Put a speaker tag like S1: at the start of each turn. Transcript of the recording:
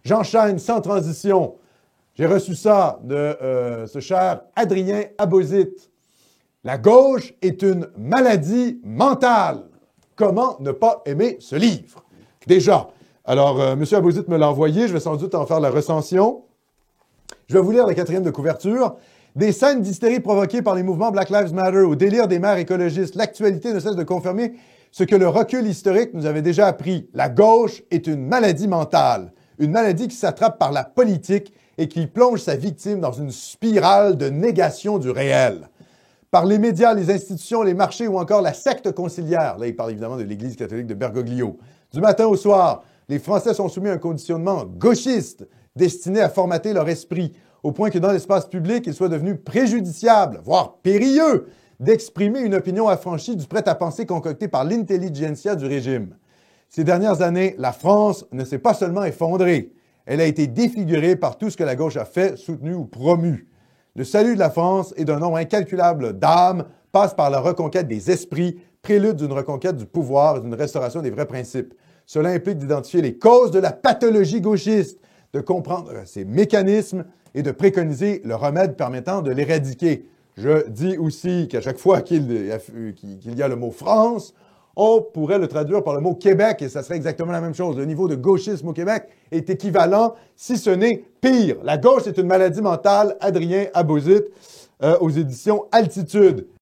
S1: J'enchaîne sans transition. J'ai reçu ça de ce cher Adrien Abosite. La gauche est une maladie mentale. Comment ne pas aimer ce livre? Déjà, alors, M. Abosite me l'a envoyé, je vais sans doute en faire la recension. Je vais vous lire la 4e de couverture. Des scènes d'hystérie provoquées par les mouvements Black Lives Matter au délire des mères écologistes, l'actualité ne cesse de confirmer ce que le recul historique nous avait déjà appris. La gauche est une maladie mentale, une maladie qui s'attrape par la politique et qui plonge sa victime dans une spirale de négation du réel. Par les médias, les institutions, les marchés ou encore la secte conciliaire. Là, il parle évidemment de l'Église catholique de Bergoglio. Du matin au soir, les Français sont soumis à un conditionnement gauchiste destiné à formater leur esprit, au point que dans l'espace public, il soit devenu préjudiciable, voire périlleux, d'exprimer une opinion affranchie du prêt-à-penser concocté par l'intelligentsia du régime. Ces dernières années, la France ne s'est pas seulement effondrée, elle a été défigurée par tout ce que la gauche a fait, soutenu ou promu. Le salut de la France et d'un nombre incalculable d'âmes passe par la reconquête des esprits, prélude d'une reconquête du pouvoir et d'une restauration des vrais principes. Cela implique d'identifier les causes de la pathologie gauchiste, de comprendre ses mécanismes et de préconiser le remède permettant de l'éradiquer. Je dis aussi qu'à chaque fois qu'il y a le mot France, on pourrait le traduire par le mot Québec et ça serait exactement la même chose. Le niveau de gauchisme au Québec est équivalent, si ce n'est pire. La gauche est une maladie mentale, Adrien Abosite, aux éditions Altitude.